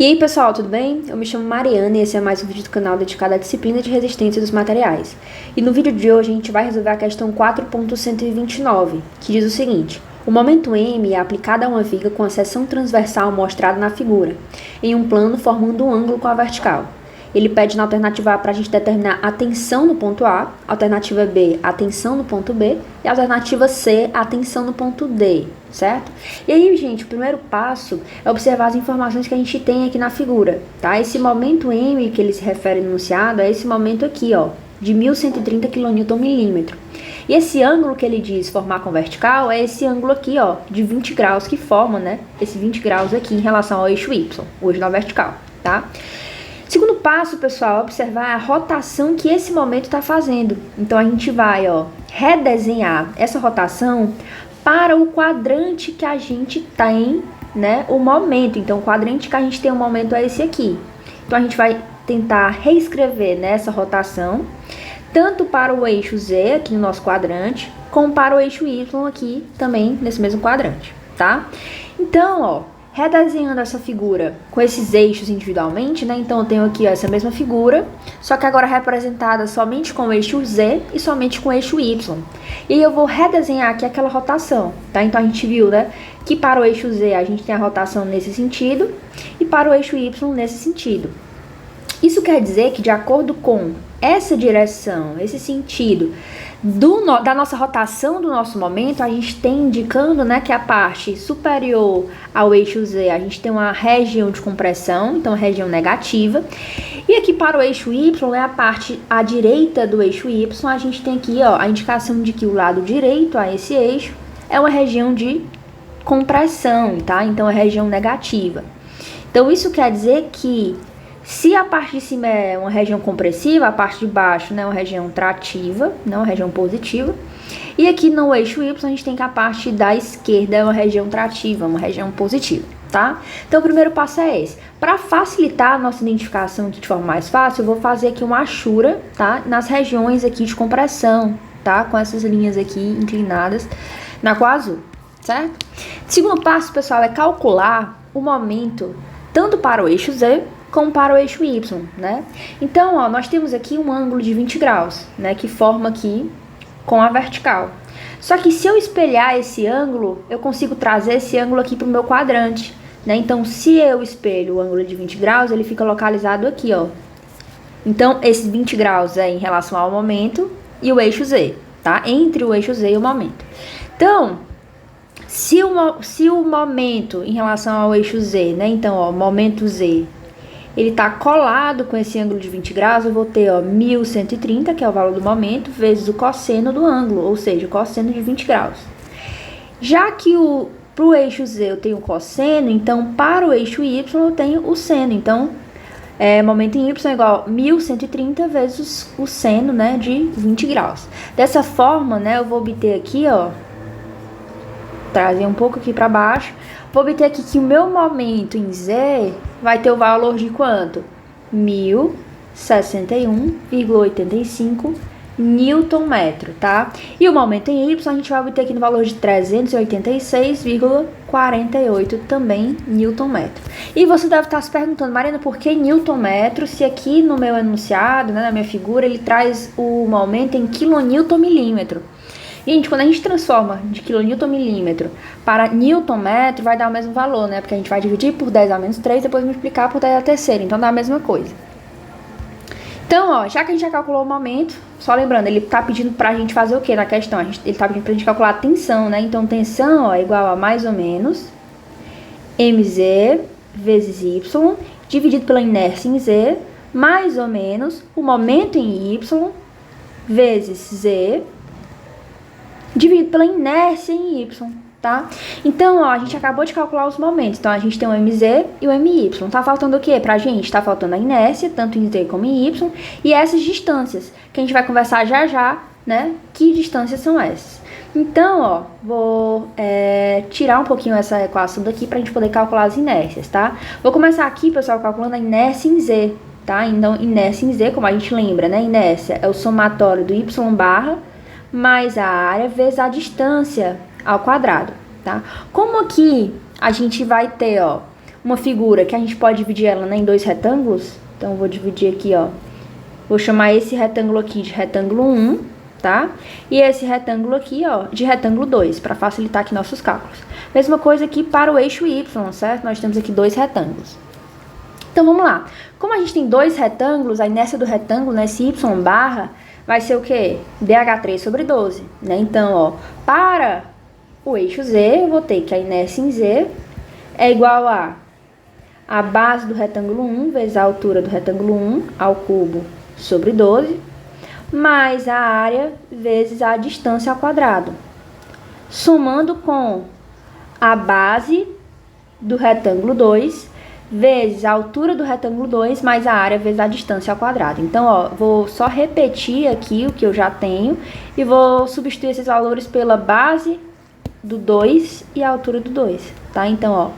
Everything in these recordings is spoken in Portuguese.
E aí pessoal, tudo bem? Eu me chamo Mariana e esse é mais um vídeo do canal dedicado à disciplina de resistência dos materiais. E no vídeo de hoje a gente vai resolver a questão 4.129, que diz o seguinte: o momento M é aplicado a uma viga com a seção transversal mostrada na figura, em um plano formando um ângulo com a vertical. Ele pede na alternativa A para a gente determinar a tensão no ponto A, alternativa B, a tensão no ponto B, e a alternativa C, a tensão no ponto D, certo? E aí, gente, o primeiro passo é observar as informações que a gente tem aqui na figura, tá? Esse momento M que ele se refere no enunciado é esse momento aqui, ó, de 1130 kNm. E esse ângulo que ele diz formar com vertical é esse ângulo aqui, ó, de 20 graus que forma, né, esse 20 graus aqui em relação ao eixo Y, o eixo da vertical, tá? Segundo passo, pessoal, é observar a rotação que esse momento está fazendo. Então, a gente vai, ó, redesenhar essa rotação para o quadrante que a gente tem, né, o momento. Então, o quadrante que a gente tem o momento é esse aqui. Então, a gente vai tentar reescrever nessa rotação, tanto para o eixo Z, aqui no nosso quadrante, como para o eixo Y aqui, também nesse mesmo quadrante, tá? Então, ó, redesenhando essa figura com esses eixos individualmente, né? Então eu tenho aqui, ó, essa mesma figura, só que agora representada somente com o eixo Z e somente com o eixo Y. E aí eu vou redesenhar aqui aquela rotação, tá? Então a gente viu, né, que para o eixo Z a gente tem a rotação nesse sentido e para o eixo Y nesse sentido. Isso quer dizer que, de acordo com essa direção, esse sentido da nossa rotação do nosso momento, a gente tem indicando, né, que a parte superior ao eixo Z a gente tem uma região de compressão, então região negativa, e aqui para o eixo Y, é a parte à direita do eixo Y, a gente tem aqui, ó, a indicação de que o lado direito a esse eixo é uma região de compressão, tá? Então é região negativa. Então isso quer dizer que se a parte de cima é uma região compressiva, a parte de baixo, né, é uma região trativa, não, uma região positiva. E aqui no eixo Y a gente tem que a parte da esquerda é uma região trativa, uma região positiva, tá? Então o primeiro passo é esse. Para facilitar a nossa identificação aqui de forma mais fácil, eu vou fazer aqui uma achura, tá? Nas regiões aqui de compressão, tá? Com essas linhas aqui inclinadas na cor azul, certo? Segundo passo, pessoal, é calcular o momento tanto para o eixo Z como para o eixo Y, né? Então, ó, nós temos aqui um ângulo de 20 graus, né, que forma aqui com a vertical. Só que se eu espelhar esse ângulo, eu consigo trazer esse ângulo aqui para o meu quadrante, né? Então, se eu espelho o ângulo de 20 graus, ele fica localizado aqui, ó. Então, esses 20 graus é em relação ao momento e o eixo Z, tá? Entre o eixo Z e o momento. Então, se o momento em relação ao eixo Z, né? Então, ó, momento Z, ele está colado com esse ângulo de 20 graus, eu vou ter, ó, 1130, que é o valor do momento, vezes o cosseno do ângulo, ou seja, o cosseno de 20 graus. Já que para o eixo Z eu tenho o cosseno, então para o eixo Y eu tenho o seno. Então, momento em Y é igual a 1130 vezes o seno, né, de 20 graus. Dessa forma, né, eu vou obter aqui, ó, trazer um pouco aqui para baixo, vou obter aqui que o meu momento em Z vai ter o valor de quanto? 1061,85 Nm, tá? E o momento em Y a gente vai obter aqui no valor de 386,48 também Nm. E você deve estar se perguntando, Marina, por que Nm, se aqui no meu enunciado, né, na minha figura, ele traz o momento em kNm? Gente, quando a gente transforma de kNm para Nm, vai dar o mesmo valor, né? Porque a gente vai dividir por 10 a menos 3, depois multiplicar por 10 a terceira, então dá a mesma coisa. Então, ó, já que a gente já calculou o momento, só lembrando, ele tá pedindo pra gente fazer o que na questão? Ele tá pedindo pra gente calcular a tensão, né? Então, tensão, ó, é igual a mais ou menos mz vezes y, dividido pela inércia em z, mais ou menos o momento em y, vezes z, dividido pela inércia em y, tá? Então, ó, a gente acabou de calcular os momentos. Então, a gente tem o mz e o my. Tá faltando o quê pra gente? Tá faltando a inércia, tanto em z como em y, e essas distâncias, que a gente vai conversar já já, né? Que distâncias são essas? Então, ó, vou tirar um pouquinho essa equação daqui pra gente poder calcular as inércias, tá? Vou começar aqui, pessoal, calculando a inércia em z, tá? Então, inércia em z, como a gente lembra, né? Inércia é o somatório do y barra mais a área vezes a distância ao quadrado, tá? Como aqui a gente vai ter, ó, uma figura que a gente pode dividir ela, né, em dois retângulos. Então, eu vou dividir aqui, ó. Vou chamar esse retângulo aqui de retângulo 1, tá? E esse retângulo aqui, ó, de retângulo 2, para facilitar aqui nossos cálculos. Mesma coisa aqui para o eixo Y, certo? Nós temos aqui dois retângulos. Então, vamos lá. Como a gente tem dois retângulos, a inércia do retângulo, nesse Y barra, vai ser o quê? BH3 sobre 12, né? Então, ó, para o eixo Z, eu vou ter que a inércia em Z é igual a base do retângulo 1 vezes a altura do retângulo 1 ao cubo sobre 12, mais a área vezes a distância ao quadrado, somando com a base do retângulo 2 vezes a altura do retângulo 2 mais a área vezes a distância ao quadrado. Então, ó, vou só repetir aqui o que eu já tenho e vou substituir esses valores pela base do 2 e a altura do 2, tá? Então, ó,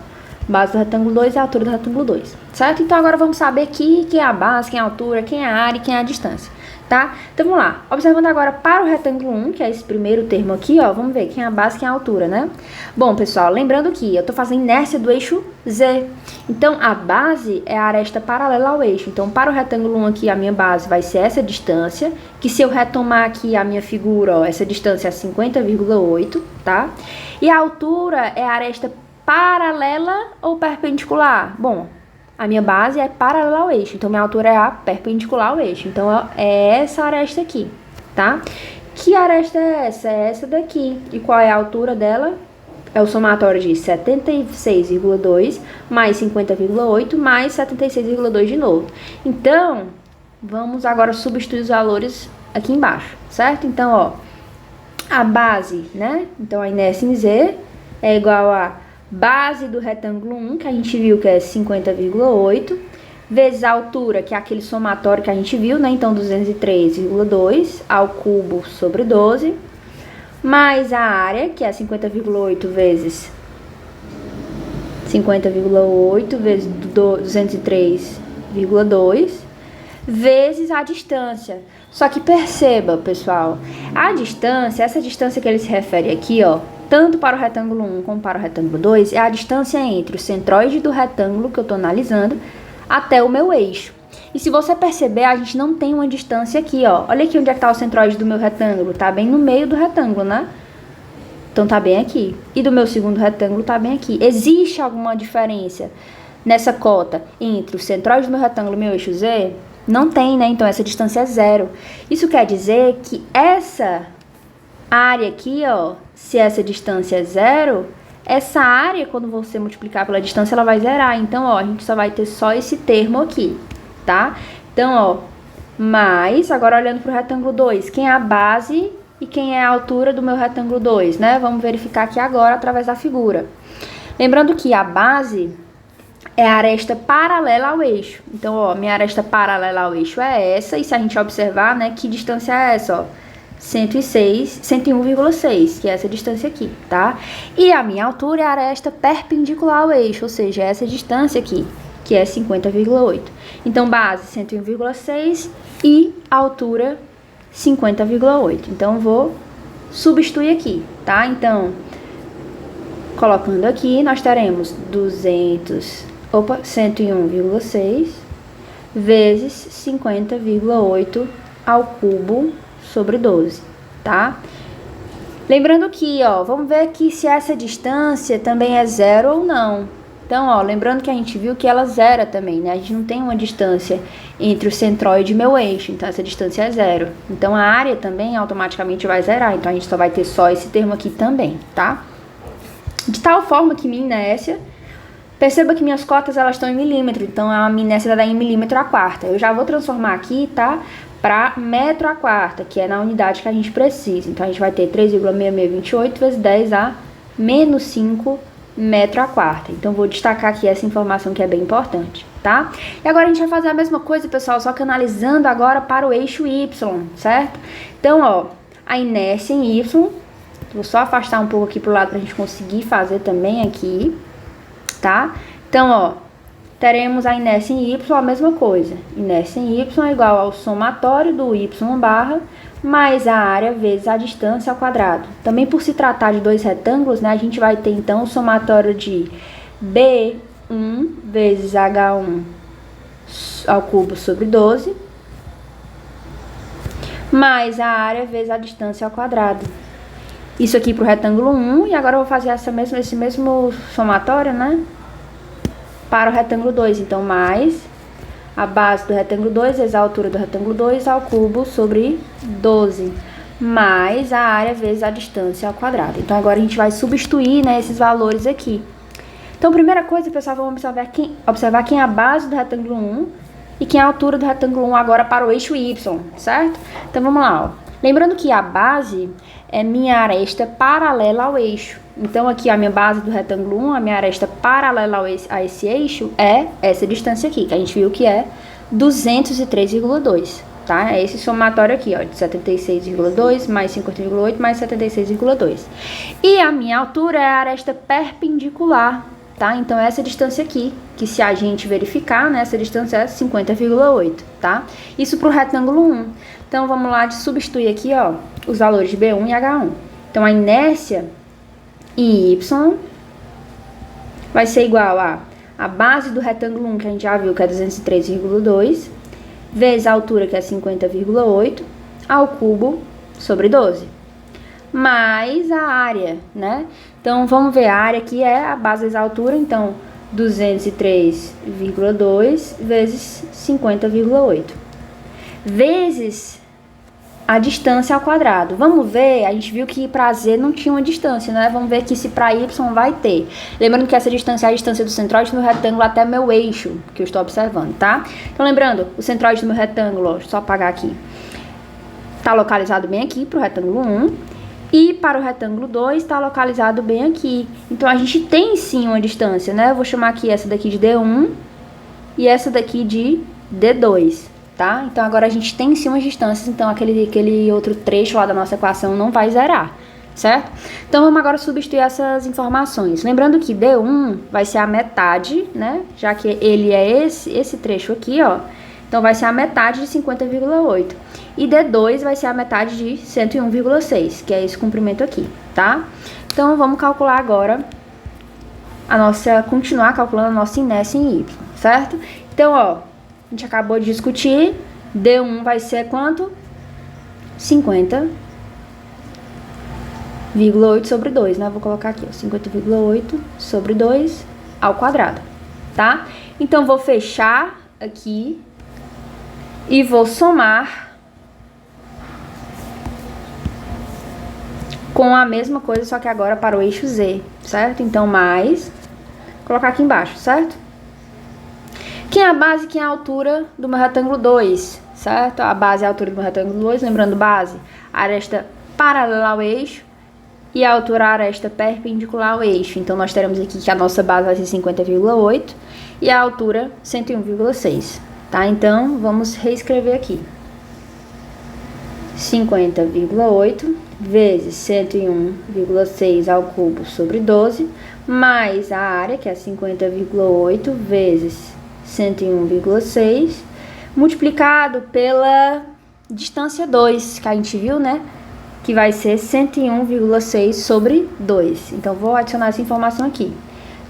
base do retângulo 2 e a altura do retângulo 2, certo? Então, agora vamos saber aqui quem é a base, quem é a altura, quem é a área e quem é a distância, tá? Então, vamos lá. Observando agora para o retângulo 1, que é esse primeiro termo aqui, ó, vamos ver quem é a base, quem é a altura, né? Bom, pessoal, lembrando que eu tô fazendo inércia do eixo Z. Então, a base é a aresta paralela ao eixo. Então, para o retângulo 1 aqui, a minha base vai ser essa distância, que se eu retomar aqui a minha figura, ó, essa distância é 50,8, tá? E a altura é a aresta paralela ou perpendicular? Bom, a minha base é paralela ao eixo, então minha altura é a perpendicular ao eixo. Então, é essa aresta aqui, tá? Que aresta é essa? É essa daqui. E qual é a altura dela? É o somatório de 76,2 mais 50,8 mais 76,2 de novo. Então, vamos agora substituir os valores aqui embaixo, certo? Então, ó, a base, né? Então, a inércia em Z é igual a base do retângulo 1, que a gente viu que é 50,8, vezes a altura, que é aquele somatório que a gente viu, né? Então, 203,2 ao cubo sobre 12, mais a área, que é 50,8 vezes 203,2, vezes a distância. Só que perceba, pessoal, a distância, essa distância que ele se refere aqui, ó, tanto para o retângulo 1 como para o retângulo 2, é a distância entre o centroide do retângulo que eu estou analisando até o meu eixo. E se você perceber, a gente não tem uma distância aqui, ó. Olha aqui onde é que está o centroide do meu retângulo. Tá bem no meio do retângulo, né? Então, tá bem aqui. E do meu segundo retângulo tá bem aqui. Existe alguma diferença nessa cota entre o centroide do meu retângulo e o meu eixo Z? Não tem, né? Então, essa distância é zero. Isso quer dizer que essa área aqui, ó, se essa distância é zero, essa área, quando você multiplicar pela distância, ela vai zerar. Então, ó, a gente só vai ter só esse termo aqui, tá? Então, ó, mais, agora olhando para o retângulo 2, quem é a base e quem é a altura do meu retângulo 2, né? Vamos verificar aqui agora através da figura. Lembrando que a base é a aresta paralela ao eixo. Então, ó, minha aresta paralela ao eixo é essa, e se a gente observar, né, que distância é essa, ó? 101,6, que é essa distância aqui, tá? E a minha altura é a aresta perpendicular ao eixo, ou seja, essa distância aqui, que é 50,8. Então, base 101,6 e altura 50,8. Então, vou substituir aqui, tá? Então, colocando aqui, nós teremos 101,6 vezes 50,8 ao cubo sobre 12, tá? Lembrando que, ó, vamos ver aqui se essa distância também é zero ou não. Então, ó, lembrando que a gente viu que ela zera também, né? A gente não tem uma distância entre o centroide e meu eixo, então essa distância é zero. Então, a área também automaticamente vai zerar, então a gente só vai ter só esse termo aqui também, tá? De tal forma que minha inércia, perceba que minhas cotas elas estão em milímetro, então a minha inércia dá em milímetro a quarta. Eu já vou transformar aqui, tá? Para metro a quarta, que é na unidade que a gente precisa. Então, a gente vai ter 3,6628 vezes 10 a menos 5 metro a quarta. Então, vou destacar aqui essa informação que é bem importante, tá? E agora a gente vai fazer a mesma coisa, pessoal, só que analisando agora para o eixo Y, certo? Então, ó, a inércia em Y, vou só afastar um pouco aqui pro lado pra gente conseguir fazer também aqui, tá? Então, ó, teremos a inércia em Y, a mesma coisa. Inércia em Y é igual ao somatório do Y barra mais a área vezes a distância ao quadrado. Também por se tratar de dois retângulos, né, a gente vai ter então o somatório de B 1 vezes H1 ao cubo sobre 12, mais a área vezes a distância ao quadrado. Isso aqui para o retângulo 1, e agora eu vou fazer esse mesmo somatório, né? Para o retângulo 2, então mais a base do retângulo 2 vezes a altura do retângulo 2 ao cubo sobre 12, mais a área vezes a distância ao quadrado. Então agora a gente vai substituir, né, esses valores aqui. Então, primeira coisa, pessoal, vamos observar quem é a base do retângulo 1 e quem é a altura do retângulo 1 agora para o eixo Y, certo? Então, vamos lá, ó. Lembrando que a base é minha aresta paralela ao eixo. Então, aqui a minha base do retângulo 1, a minha aresta paralela a esse eixo é essa distância aqui, que a gente viu que é 203,2, tá? É esse somatório aqui, ó, de 76,2 mais 50,8 mais 76,2. E a minha altura é a aresta perpendicular, tá? Então, essa distância aqui, que se a gente verificar, né, essa distância é 50,8, tá? Isso para o retângulo 1. Então, vamos lá de substituir aqui, ó, os valores de B1 e H1. Então, a inércia em Y vai ser igual a base do retângulo 1, que a gente já viu, que é 203,2, vezes a altura, que é 50,8, ao cubo sobre 12. Mais a área, né? Então, vamos ver, a área aqui é a base vezes a altura, então, 203,2 vezes 50,8. Vezes a distância ao quadrado. Vamos ver, a gente viu que para Z não tinha uma distância, né? Vamos ver aqui se para Y vai ter. Lembrando que essa distância é a distância do centroide do meu retângulo até meu eixo, que eu estou observando, tá? Então, lembrando, o centroide do meu retângulo, ó, deixa eu só apagar aqui, está localizado bem aqui para o retângulo 1. E para o retângulo 2 está localizado bem aqui. Então, a gente tem sim uma distância, né? Eu vou chamar aqui essa daqui de D1 e essa daqui de D2, tá? Então, agora a gente tem sim umas distâncias, então aquele outro trecho lá da nossa equação não vai zerar, certo? Então, vamos agora substituir essas informações. Lembrando que D1 vai ser a metade, né? Já que ele é esse trecho aqui, ó. Então, vai ser a metade de 50,8. E D2 vai ser a metade de 101,6, que é esse comprimento aqui, tá? Então, vamos calcular agora continuar calculando a nossa inércia em Y, certo? Então, ó, a gente acabou de discutir, D1 vai ser quanto? 50,8 sobre 2, né? Vou colocar aqui, ó, 50,8 sobre 2 ao quadrado, tá? Então, vou fechar aqui e vou somar com a mesma coisa, só que agora para o eixo Z, certo? Então, mais, colocar aqui embaixo, certo? Quem é a base, quem é a altura do meu retângulo 2, certo? A base é a altura do meu retângulo 2, lembrando base, a aresta paralela ao eixo, e a altura a aresta perpendicular ao eixo. Então, nós teremos aqui que a nossa base vai ser 50,8 e a altura 101,6, tá? Então, vamos reescrever aqui. 50,8 vezes 101,6 ao cubo sobre 12, mais a área, que é 50,8 vezes 101,6, multiplicado pela distância 2, que a gente viu, né? Que vai ser 101,6 sobre 2. Então, vou adicionar essa informação aqui.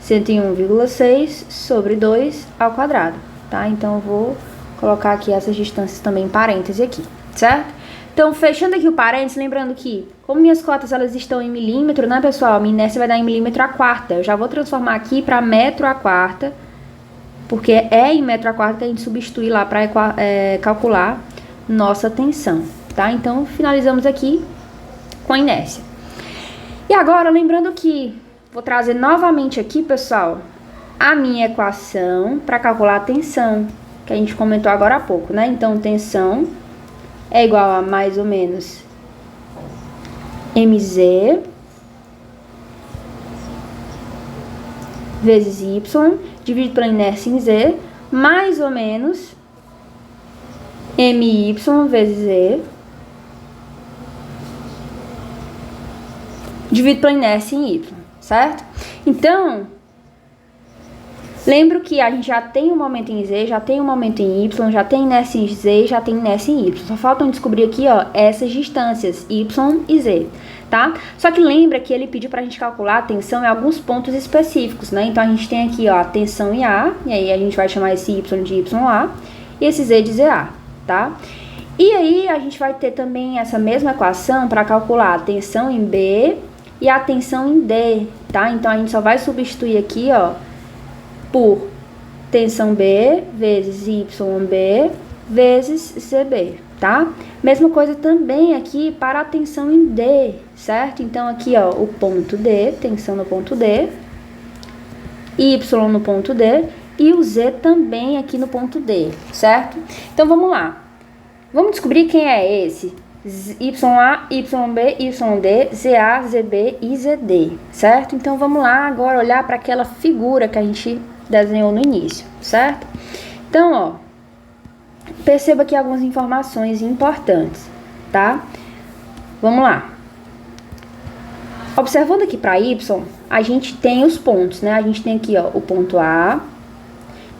101,6 sobre 2 ao quadrado, tá? Então, eu vou colocar aqui essas distâncias também em parêntese aqui, certo? Então, fechando aqui o parênteses, lembrando que, como minhas cotas elas estão em milímetro, né, pessoal? Minha inércia vai dar em milímetro a quarta. Eu já vou transformar aqui para metro a quarta, porque é em metro a quarta que a gente substitui lá para calcular nossa tensão, tá? Então, finalizamos aqui com a inércia. E agora, lembrando que vou trazer novamente aqui, pessoal, a minha equação para calcular a tensão, que a gente comentou agora há pouco, né? Então, tensão é igual a mais ou menos mz vezes y, dividido pela inércia em z, mais ou menos my vezes z, dividido pela inércia em y, certo? Então, lembro que a gente já tem um momento em z, já tem um momento em y, já tem inércia em z, já tem inércia em y. Só faltam descobrir aqui, ó, essas distâncias, y e z. tá? Só que lembra que ele pediu pra gente calcular a tensão em alguns pontos específicos, né? Então a gente tem aqui, ó, a tensão em A, e aí a gente vai chamar esse Y de YA e esse Z de ZA, tá? E aí a gente vai ter também essa mesma equação para calcular a tensão em B e a tensão em D, tá? Então a gente só vai substituir aqui, ó, por tensão B vezes YB vezes ZB, tá? Mesma coisa também aqui para a tensão em D, certo? Então aqui, ó, o ponto D, tensão no ponto D, Y no ponto D e o Z também aqui no ponto D, certo? Então vamos lá. Vamos descobrir quem é esse YA, YB, YD, ZA, ZB e ZD, certo? Então vamos lá agora olhar para aquela figura que a gente desenhou no início, certo? Então, ó, perceba aqui algumas informações importantes, tá? Vamos lá. Observando aqui para Y, a gente tem os pontos, né? A gente tem aqui, ó, o ponto A, a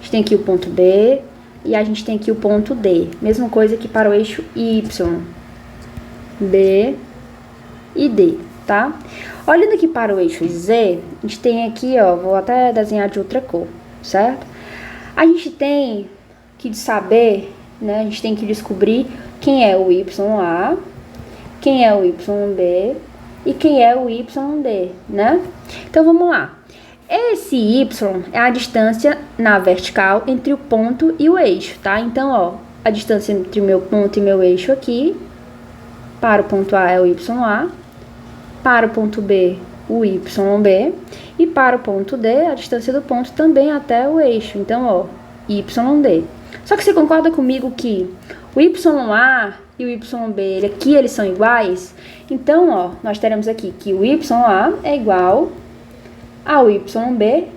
gente tem aqui o ponto B e a gente tem aqui o ponto D. Mesma coisa que para o eixo Y, B e D, tá? Olhando aqui para o eixo Z, a gente tem aqui, ó, vou até desenhar de outra cor, certo? A gente tem que saber, né? A gente tem que descobrir quem é o YA, quem é o YB e quem é o YD, né? Então vamos lá. Esse Y é a distância na vertical entre o ponto e o eixo, tá? Então, ó, a distância entre o meu ponto e meu eixo aqui, para o ponto A é o YA, para o ponto B, o YB, e para o ponto D, a distância do ponto também até o eixo. Então, ó, YD. Só que você concorda comigo que o YA e o YB, aqui eles são iguais? Então, ó, nós teremos aqui que o YA é igual ao YB,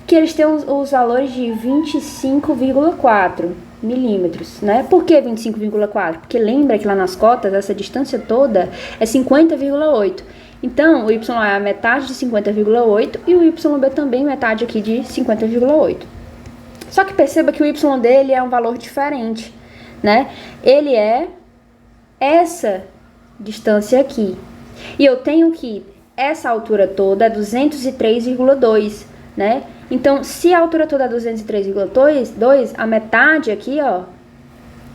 que eles têm os valores de 25,4 milímetros, né? Por que 25,4? Porque lembra que lá nas cotas, essa distância toda é 50,8. Então, o YA é a metade de 50,8 e o YB também metade aqui de 50,8. Só que perceba que o Y dele é um valor diferente, né? Ele é essa distância aqui. E eu tenho que essa altura toda é 203,2, né? Então, se a altura toda é 203,2, a metade aqui, ó,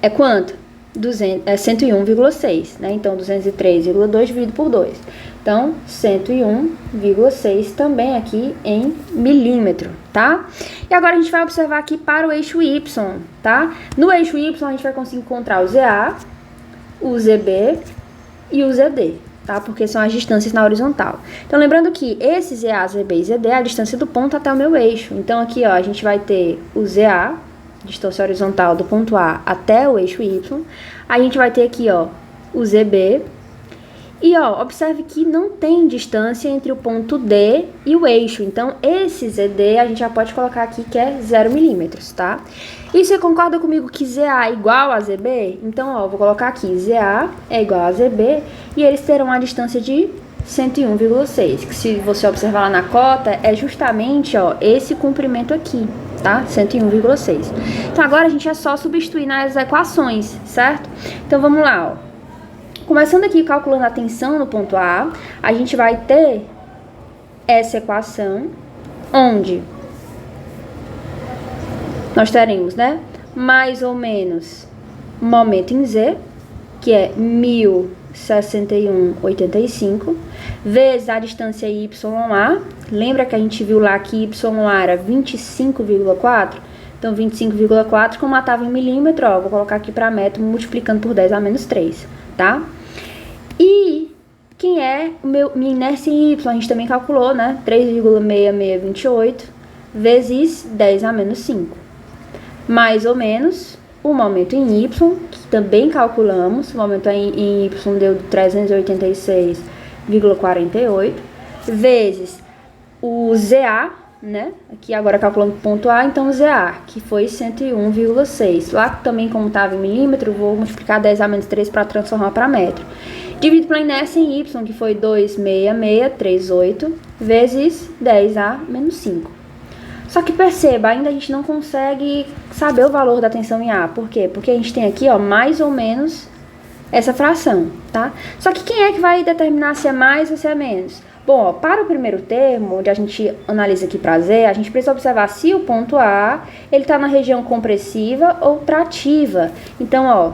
é quanto? 101,6, né? Então, 203,2 dividido por 2. Então, 101,6 também aqui em milímetro, tá? E agora a gente vai observar aqui para o eixo Y, tá? No eixo Y, a gente vai conseguir encontrar o ZA, o ZB e o ZD, tá? Porque são as distâncias na horizontal. Então, lembrando que esse ZA, ZB e ZD é a distância do ponto até o meu eixo. Então, aqui, ó, a gente vai ter o ZA, distância horizontal do ponto A até o eixo Y. A gente vai ter aqui, ó, o ZB. E, ó, observe que não tem distância entre o ponto D e o eixo. Então, esse ZD a gente já pode colocar aqui que é 0 milímetros, tá? E você concorda comigo que ZA é igual a ZB? Então, ó, vou colocar aqui, ZA é igual a ZB e eles terão a distância de 101,6, que se você observar lá na cota, é justamente, ó, esse comprimento aqui, tá? 101,6. Então, agora a gente é só substituir nas equações, certo? Então, vamos lá, ó. Começando aqui calculando a tensão no ponto A, a gente vai ter essa equação, onde nós teremos, né, mais ou menos momento em Z, que é 1061,85, vezes a distância YA. Lembra que a gente viu lá que YA era 25,4? Então, 25,4, como estava em milímetro, ó, vou colocar aqui para metro, multiplicando por 10 a menos 3, tá? E quem é minha inércia em Y? A gente também calculou, né? 3,6628 vezes 10 a menos 5. Mais ou menos o momento em Y, que também calculamos. O momento em Y deu 386,48 vezes o ZA, né? Aqui agora calculando o ponto A, então o ZA, que foi 101,6. Lá também, como estava em milímetro, vou multiplicar 10 a menos 3 para transformar para metro. Dividido pela inércia em Y, que foi 26638 vezes 10 a menos 5. Só que perceba, ainda a gente não consegue saber o valor da tensão em A. Por quê? Porque a gente tem aqui, ó, mais ou menos essa fração, tá? Só que quem é que vai determinar se é mais ou se é menos? Bom, ó, para o primeiro termo, onde a gente analisa aqui para Z, a gente precisa observar se o ponto A ele está na região compressiva ou trativa. Então, ó,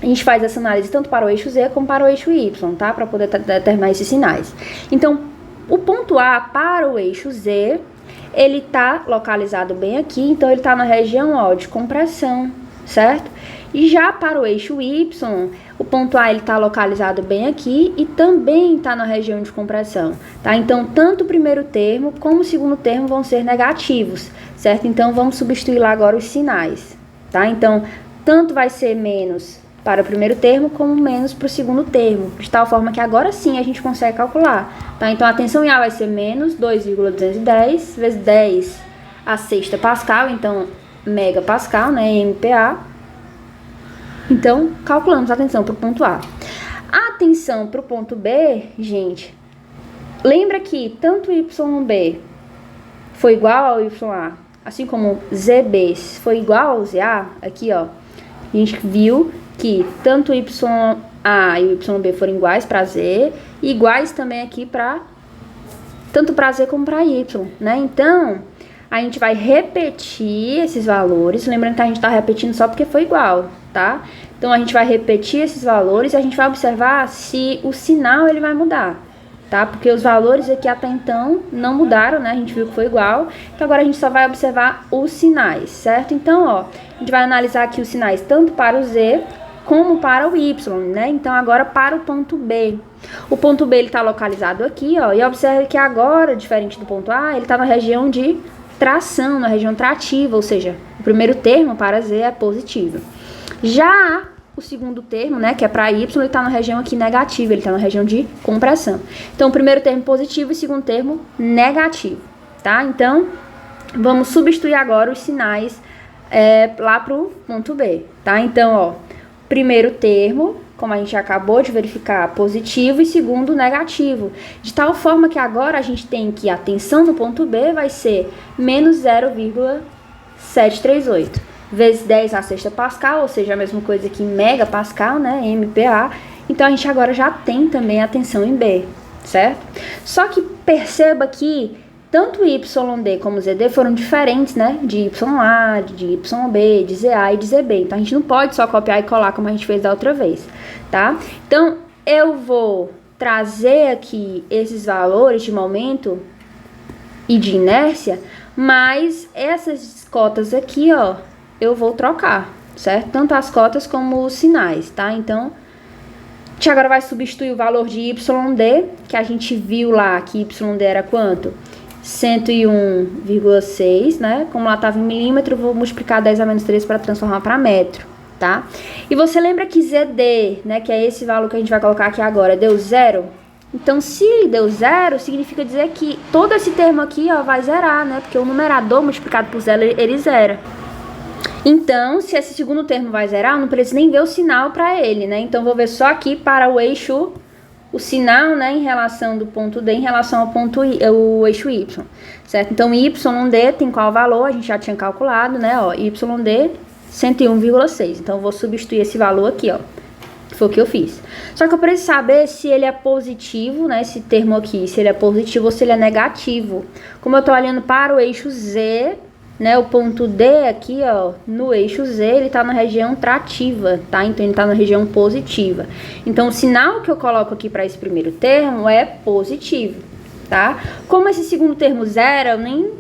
a gente faz essa análise tanto para o eixo Z como para o eixo Y, tá? Para poder determinar esses sinais. Então, o ponto A para o eixo Z, ele está localizado bem aqui, então ele está na região, ó, de compressão, certo? E já para o eixo Y, o ponto A está localizado bem aqui e também está na região de compressão, tá? Então, tanto o primeiro termo como o segundo termo vão ser negativos, certo? Então, vamos substituir lá agora os sinais, tá? Então, tanto vai ser menos para o primeiro termo como menos para o segundo termo, de tal forma que agora sim a gente consegue calcular, tá? Então, a tensão em A vai ser menos 2,210 vezes 10 a sexta Pascal, então, megapascal, né, MPa. Então, calculamos a tensão para o ponto A. A tensão para o ponto B, gente, lembra que tanto YB foi igual ao YA, assim como ZB foi igual ao ZA, aqui, ó, a gente viu que tanto YA e o YB foram iguais para Z, e iguais também aqui para tanto para Z como para Y, né? Então, a gente vai repetir esses valores, lembrando que a gente está repetindo só porque foi igual, tá? Então, a gente vai repetir esses valores e a gente vai observar se o sinal ele vai mudar, tá? Porque os valores aqui até então não mudaram, né? A gente viu que foi igual, então agora a gente só vai observar os sinais, certo? Então, ó, a gente vai analisar aqui os sinais tanto para o Z como para o Y, né? Então, agora para o ponto B. O ponto B, ele está localizado aqui, ó, e observe que agora, diferente do ponto A, ele está na região de tração, na região trativa, ou seja, o primeiro termo para Z é positivo. Já o segundo termo, né, que é para Y, ele está na região aqui negativa, ele está na região de compressão. Então, o primeiro termo positivo e o segundo termo negativo, tá? Então, vamos substituir agora os sinais lá para o ponto B, tá? Então, ó, primeiro termo, como a gente acabou de verificar, positivo, e segundo, negativo. De tal forma que agora a gente tem que a tensão no ponto B vai ser menos 0,738 vezes 10 a sexta Pascal, ou seja, a mesma coisa que em megapascal, né, MPa. Então, a gente agora já tem também a tensão em B, certo? Só que perceba que tanto YD como ZD foram diferentes, né? De YA, de YB, de ZA e de ZB. Então, a gente não pode só copiar e colar como a gente fez da outra vez, tá? Então, eu vou trazer aqui esses valores de momento e de inércia, mas essas cotas aqui, ó, eu vou trocar, certo? Tanto as cotas como os sinais, tá? Então, a gente agora vai substituir o valor de YD, que a gente viu lá que YD era quanto? 101,6, né? Como lá estava em milímetro, eu vou multiplicar 10 a menos 3 para transformar para metro, tá? E você lembra que ZD, né, que é esse valor que a gente vai colocar aqui agora, deu zero? Então, se deu zero, significa dizer que todo esse termo aqui, ó, vai zerar, né? Porque o numerador multiplicado por zero, ele zera. Então, se esse segundo termo vai zerar, eu não preciso nem ver o sinal para ele, né? Então, vou ver só aqui para o eixo, o sinal, né, em relação do ponto D em relação ao ponto o eixo Y, certo? Então, YD tem qual valor? A gente já tinha calculado, né? Ó, YD 101,6. Então, eu vou substituir esse valor aqui, ó. Que foi o que eu fiz. Só que eu preciso saber se ele é positivo, né? Esse termo aqui, se ele é positivo ou se ele é negativo. Como eu tô olhando para o eixo Z, né, o ponto D aqui, ó, no eixo Z, ele tá na região trativa, tá? Então, ele tá na região positiva. Então, o sinal que eu coloco aqui para esse primeiro termo é positivo, tá? Como esse segundo termo zero, eu nem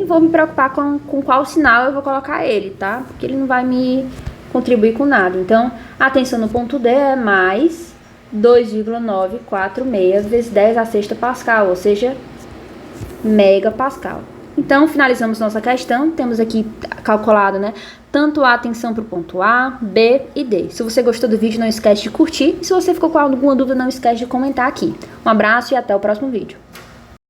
vou me preocupar com qual sinal eu vou colocar ele, tá? Porque ele não vai me contribuir com nada. Então, a tensão no ponto D é mais 2,946 vezes 10 a sexta Pascal, ou seja, megapascal. Então, finalizamos nossa questão, temos aqui calculado, né, tanto a tensão para o ponto A, B e D. Se você gostou do vídeo, não esquece de curtir, e se você ficou com alguma dúvida, não esquece de comentar aqui. Um abraço e até o próximo vídeo.